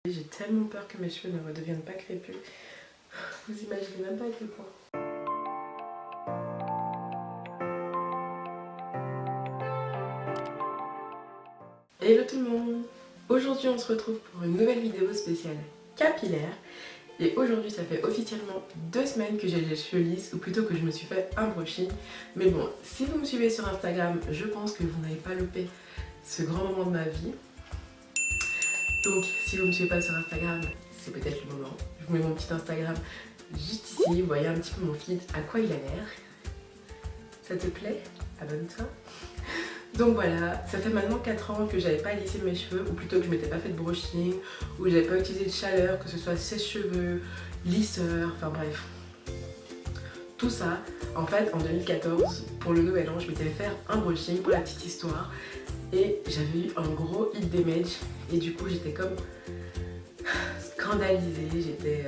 J'ai tellement peur que mes cheveux ne redeviennent pas crépus. Vous imaginez même pas à quel point. Hello tout le monde! Aujourd'hui on se retrouve pour une nouvelle vidéo spéciale capillaire. Et aujourd'hui ça fait officiellement 2 semaines que j'ai les cheveux lisses, ou plutôt que je me suis fait un brushing. Mais bon, si vous me suivez sur Instagram, je pense que vous n'avez pas loupé ce grand moment de ma vie. Donc si vous ne me suivez pas sur Instagram, c'est peut-être le moment. Je vous mets mon petit Instagram juste ici, vous voyez un petit peu mon feed, à quoi il a l'air. Ça te plaît? Abonne-toi. Donc voilà, ça fait maintenant 4 ans que j'avais pas lissé mes cheveux, ou plutôt que je m'étais pas fait de brushing, ou j'avais pas utilisé de chaleur, que ce soit sèche-cheveux, lisseur, enfin bref. Tout ça, en fait en 2014, pour le nouvel an, je m'étais fait faire un brushing pour la petite histoire. Et j'avais eu un gros hit damage, et du coup j'étais comme scandalisée,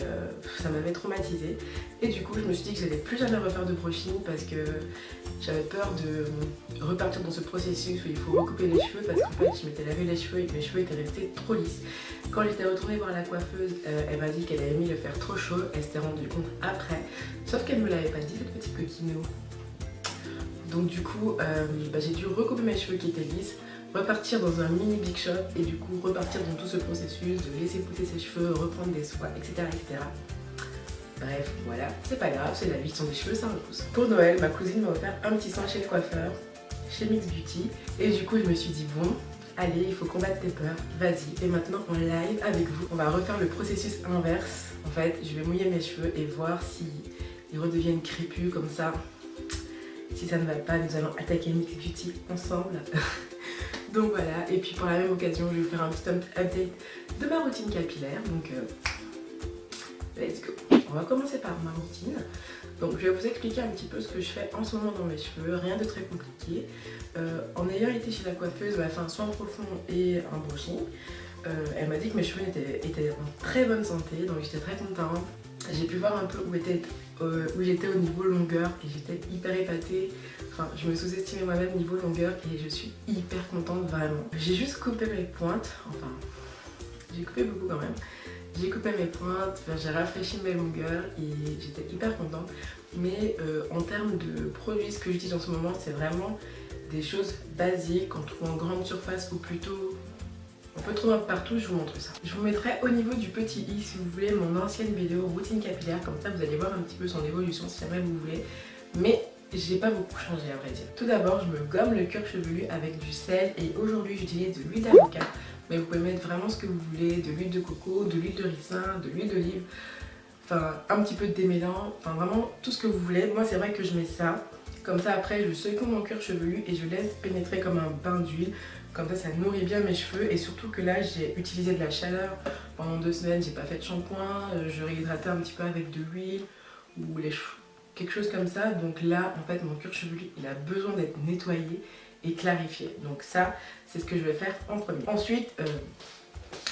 ça m'avait traumatisée. Et du coup je me suis dit que j'allais plus jamais refaire de brushing parce que j'avais peur de repartir dans ce processus où il faut recouper les cheveux, parce qu'en fait je m'étais lavé les cheveux et mes cheveux étaient restés trop lisses. Quand j'étais retournée voir la coiffeuse, elle m'a dit qu'elle avait mis le fer trop chaud, elle s'était rendue compte après, sauf qu'elle me l'avait pas dit, cette petite coquineau. Donc du coup j'ai dû recouper mes cheveux qui étaient lisses, repartir dans un mini big shot et du coup repartir dans tout ce processus de laisser pousser ses cheveux, reprendre des soins, etc. etc. Bref, voilà, c'est pas grave, c'est la vie, des cheveux, ça repousse. Pour Noël, ma cousine m'a offert un petit soin chez le coiffeur, chez Mix Beauty, et du coup je me suis dit bon, allez, il faut combattre tes peurs, vas-y. Et maintenant en live avec vous, on va refaire le processus inverse. En fait, je vais mouiller mes cheveux et voir si ils redeviennent crépus comme ça. Si ça ne va pas, nous allons attaquer Mix Beauty ensemble. Donc voilà, et puis pour la même occasion, je vais vous faire un petit update de ma routine capillaire. Donc let's go. On va commencer par ma routine. Donc je vais vous expliquer un petit peu ce que je fais en ce moment dans mes cheveux, rien de très compliqué. En ayant été chez la coiffeuse, elle m'a fait un soin profond et un brushing. Elle m'a dit que mes cheveux étaient en très bonne santé, donc j'étais très contente. J'ai pu voir un peu où j'étais au niveau longueur et j'étais hyper épatée. Enfin, je me sous-estimais moi-même niveau longueur et je suis hyper contente vraiment. J'ai juste coupé mes pointes, enfin j'ai coupé beaucoup quand même. J'ai coupé mes pointes, j'ai rafraîchi mes longueurs et j'étais hyper contente. Mais en termes de produits, ce que j'utilise en ce moment, c'est vraiment des choses basiques qu'on trouve en grande surface, ou plutôt on peut trouver un peu partout. Je vous montre ça. Je vous mettrai au niveau du petit i, si vous voulez, mon ancienne vidéo routine capillaire, comme ça vous allez voir un petit peu son évolution si jamais vous voulez. Mais j'ai pas beaucoup changé à vrai dire. Tout d'abord, je me gomme le cuir chevelu avec du sel et aujourd'hui j'utilise de l'huile d'avocat. Mais vous pouvez mettre vraiment ce que vous voulez, de l'huile de coco, de l'huile de ricin, de l'huile d'olive, enfin un petit peu de démêlant, enfin vraiment tout ce que vous voulez. Moi c'est vrai que je mets ça, comme ça après je secoue mon cuir chevelu et je laisse pénétrer comme un bain d'huile. Comme ça nourrit bien mes cheveux, et surtout que là j'ai utilisé de la chaleur pendant 2 semaines, j'ai pas fait de shampoing, je réhydratais un petit peu avec de l'huile ou les cheveux, quelque chose comme ça. Donc là en fait mon cuir chevelu il a besoin d'être nettoyé et clarifié. Donc ça c'est ce que je vais faire en premier. Ensuite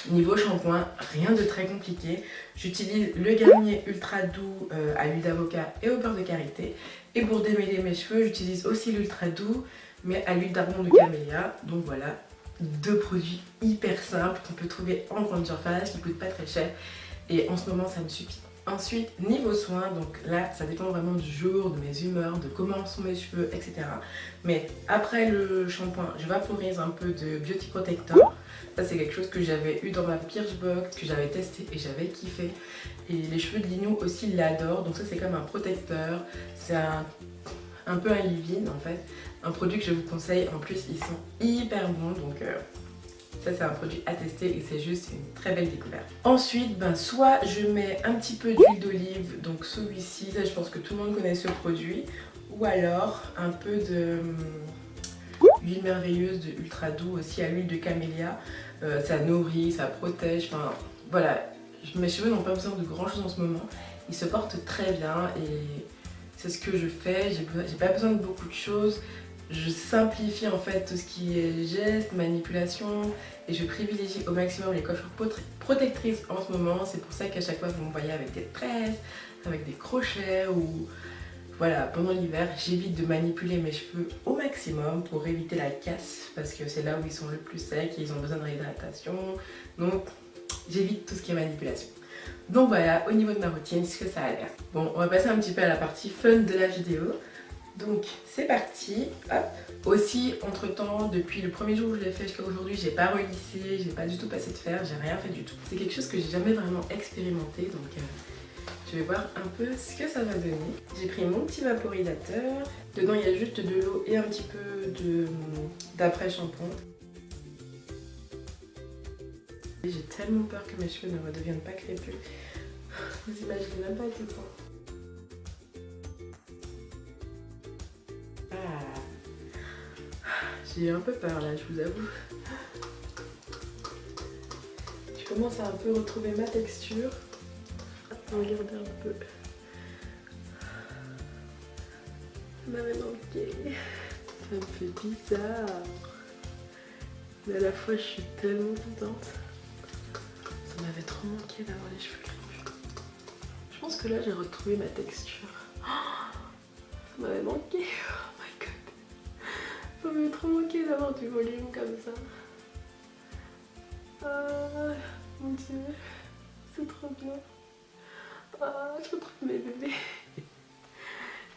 niveau shampoing, rien de très compliqué. J'utilise le Garnier Ultra Doux à l'huile d'avocat et au beurre de karité. Et pour démêler mes cheveux j'utilise aussi l'Ultra Doux mais à l'huile d'argan de camélia. Donc voilà, 2 produits hyper simples qu'on peut trouver en grande surface, qui ne coûtent pas très cher, et en ce moment ça me suffit. Ensuite niveau soins, donc là ça dépend vraiment du jour, de mes humeurs, de comment sont mes cheveux, etc. Mais après le shampoing, je vaporise un peu de Beauty Protector. Ça c'est quelque chose que j'avais eu dans ma Birchbox, que j'avais testé et j'avais kiffé. Et les cheveux de Linou aussi l'adorent, donc ça c'est comme un protecteur, c'est un peu un leave-in en fait. Un produit que je vous conseille, en plus ils sont hyper bons, donc ça c'est un produit à tester et c'est juste une très belle découverte. Ensuite, soit je mets un petit peu d'huile d'olive, donc celui-ci, ça je pense que tout le monde connaît ce produit, ou alors un peu de l'huile merveilleuse de Ultra Doux aussi à l'huile de camélia. Ça nourrit, ça protège, enfin voilà, mes cheveux n'ont pas besoin de grand chose en ce moment, ils se portent très bien et c'est ce que je fais. J'ai pas besoin de beaucoup de choses. Je simplifie en fait tout ce qui est gestes, manipulation, et je privilégie au maximum les coiffures protectrices en ce moment. C'est pour ça qu'à chaque fois vous me voyez avec des tresses, avec des crochets, ou voilà, pendant l'hiver j'évite de manipuler mes cheveux au maximum pour éviter la casse, parce que c'est là où ils sont le plus secs et ils ont besoin de réhydratation. Donc j'évite tout ce qui est manipulation. Donc voilà, au niveau de ma routine, ce que ça a l'air. Bon, on va passer un petit peu à la partie fun de la vidéo. Donc c'est parti, hop. Aussi, entre temps, depuis le premier jour où je l'ai fait jusqu'à aujourd'hui, j'ai pas relissé, j'ai pas du tout passé de fer, j'ai rien fait du tout. C'est quelque chose que j'ai jamais vraiment expérimenté, donc je vais voir un peu ce que ça va donner. J'ai pris mon petit vaporisateur. Dedans, il y a juste de l'eau et un petit peu d'après-shampoing. J'ai tellement peur que mes cheveux ne redeviennent pas crépus. Vous imaginez même pas à quel point. J'ai un peu peur là, je vous avoue. Je commence à un peu retrouver ma texture. Regardez un peu. Ça m'avait manqué. Ça me fait bizarre. Mais à la fois, je suis tellement contente. Ça m'avait trop manqué d'avoir les cheveux crépus. Je pense que là, j'ai retrouvé ma texture. Ça m'avait manqué. Oh my god. Ça m'avait trop manqué d'avoir du volume comme ça. Ah, mon dieu. C'est trop bien. Ah, je retrouve mes bébés.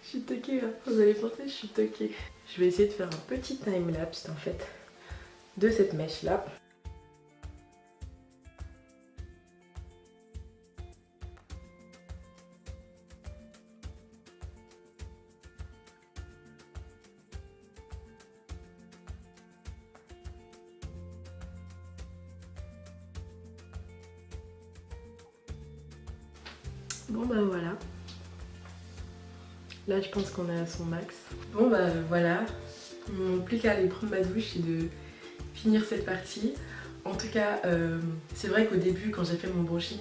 Je suis toquée, hein. Vous allez penser que je suis toquée. Je vais essayer de faire un petit time-lapse en fait de cette mèche là. Bon bah voilà. Là je pense qu'on est à son max. Bon bah voilà. Plus qu'à aller prendre ma douche et de finir cette partie. En tout cas, c'est vrai qu'au début quand j'ai fait mon brushing,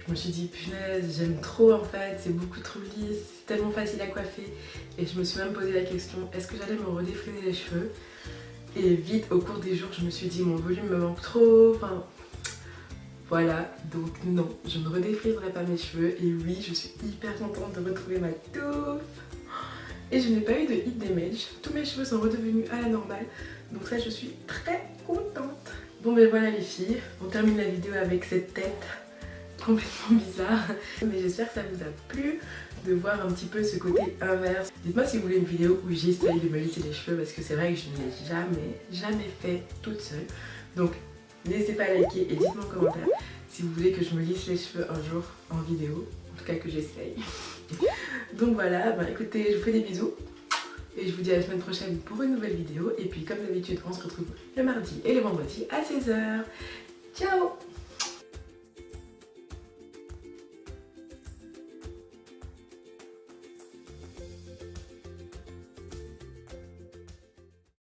je me suis dit punaise, j'aime trop en fait, c'est beaucoup trop lisse, c'est tellement facile à coiffer. Et je me suis même posé la question, est-ce que j'allais me redéfriser les cheveux? Et vite au cours des jours, je me suis dit mon volume me manque trop, enfin... Voilà, donc non, je ne redéfriserai pas mes cheveux et oui, je suis hyper contente de retrouver ma touffe. Et je n'ai pas eu de heat damage, tous mes cheveux sont redevenus à la normale, donc ça je suis très contente. Bon ben voilà les filles, on termine la vidéo avec cette tête complètement bizarre, mais j'espère que ça vous a plu de voir un petit peu ce côté inverse. Dites-moi si vous voulez une vidéo où j'essaye de me lisser les cheveux parce que c'est vrai que je ne l'ai jamais fait toute seule. Donc n'hésitez pas à liker et dites-moi en commentaire si vous voulez que je me lisse les cheveux un jour en vidéo, en tout cas que j'essaye. Donc voilà, bah écoutez, je vous fais des bisous et je vous dis à la semaine prochaine pour une nouvelle vidéo. Et puis comme d'habitude, on se retrouve le mardi et le vendredi à 16h. Ciao!